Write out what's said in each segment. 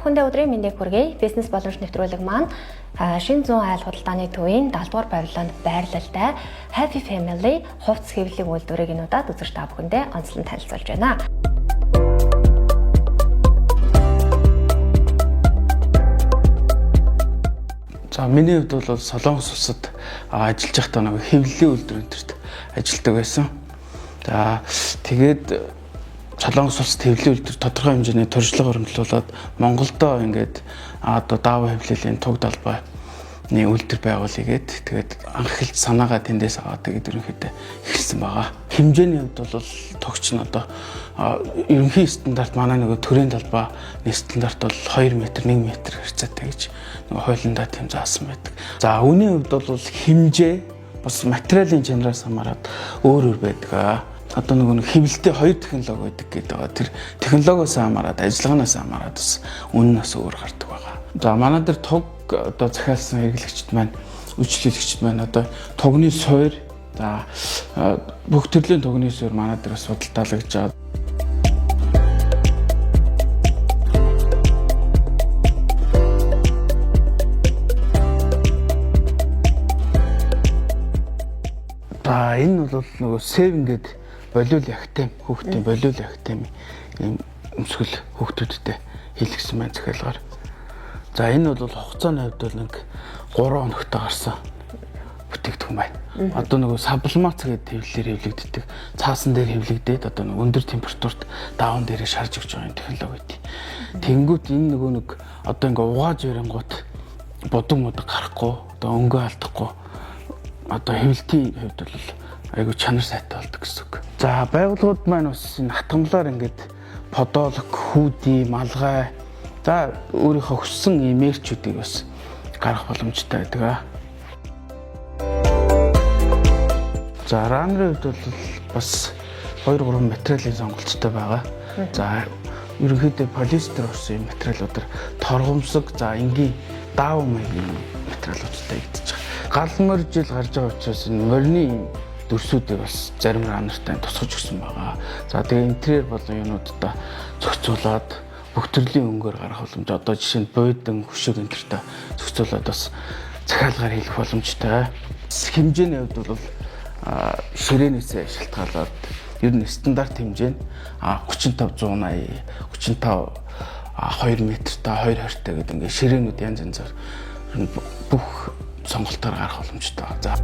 бүхэндээ өдрийн мэндийг хүргэе. Бизнес боломж нэвтрүүлэг маань шинэ зүүн айл худалдааны төвийн 70 дугаар павильонд байрлалтай Happy Family хувцс хэвлэлийн үйлдвэрийг энэ удаад үзэж та бүхэндээ онцлон танилцуулж байна. За миний хувьд бол Солонгос улсад ажиллаж байхдаа нэг хэвлэлийн үйлдвэрт ажилладаг байсан. За тэгээд Солонгос улсад хэвлэлийн үйлдвэр тодорхой хэмжээний туршлага хөрвүүлээд Монголдо ингээд одоо даав хэвлэлийн туг талбайны үйлдвэр байгуулъя гэд тэгээд анх эхэлж санаагаа тэндээс аваад тэгээд ерөнхийдөө эхэлсэн байгаа. Хэмжээний хувьд бол тогч нь одоо ерөнхий стандарт манай нөгөө төрийн талбайны стандарт бол 2 м 1 м хэрцээтэй гэж нөгөө хуулиндаа тийм заасан байдаг. За үүний хувьд бол хэмжээ бас материалын чанараас хамаарат өөр байдаг. Одоо нөгөө хэвлэлтэй хоёр технологи байдаг гэдэг байгаа. Тэр технологиос хамаарат, ажиллагаанаас хамаарат бас үнэ нас өөр гардаг байгаа. За манай дээр туг одоо захиалсан хэрэглэгчд маань, үйлчлүүлэгчд маань одоо тугны суур, за бүх төрлийн тугны суур манай дээр бас судалдаалгаж байгаа. За энэ бол нөгөө Seven гэдэг болиул ягтем хүүхдийн болиул ягтем ийм өмсгөл хүүхдүүдэд хийлгсэн маань захиалгаар. За энэ бол хугацааны хувьд бол нэг 3 хоногтой гарсан бүтээгдэхүүн байна. Одоо нөгөө саблмац гэдэг хэвлэлээр хэвлэгддэг. Цаасан дээр хэвлэгдээд одоо нэг өндөр температурт даавн дээрээ шарж өгч байгаа технологи. Тэнгүүт энэ нөгөө нэг одоо ингээ угааж ярингууд бодог модог гарахгүй, одоо өнгөө алдахгүй. Одоо хэвлэлтийн хувьд бол айгу чанар сайтай болдог гэсэн үг. За байгууллагууд маань бас энэ хатгамлаар ингээд подолог, хүүдий, малгай, за өөрийнхөө хүссэн имерчүүдийг бас гаргах боломжтой байдаг. За ранрын хувьд бол бас 2-3 материалын сонголттой байгаа. За ерөнхийдөө полиэстер орсон материалуудаар торгомсог, за энгийн даав маягийн материалуудтай игдэж байгаа. Гал моржил гарч байгаа учраас энэ морины дөрсүүдийг бас зарим ранартай тусгаж өгсөн байгаа. За тэгээ интерьер болон юунуудаа зохицуулаад бүх төрлийн өнгөөр гаргах боломж. Одоо жишээ нь буудан, хөшөг энтертэй зохицуулаад бас захиалгаар хийх боломжтой. Хэмжээний хувьд бол ширээнээсээ шалтгаалаад ер нь стандарт хэмжээ нь 35 180, 35 2 м-тай 2 20-тай гэдэг ингээ ширээнүүд янз янзаар бүх сонголтоор гарах боломжтой. За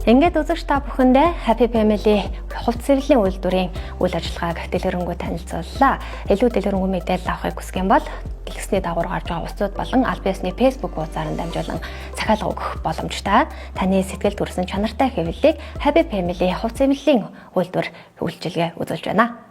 ингээд үзэгч та бүхэндээ Happy Family хувцс хэвлэлийн үйлдвэрийн үйл ажиллагааг дэлгэрэнгүй танилцууллаа. Илүү дэлгэрэнгүй мэдээлэл авахыг хүсэх юм бол дэлгэсний дагуур гарч байгаа усууд болон аль биесний Facebook хуудасаар дамжуулан захиалга өгөх боломжтой. Таны сэтгэл төрсөн чанартай хэвлэлийг Happy Family хувцс хэвлэлийн үйлдвэр үйлчилгээ үзүүлж байна.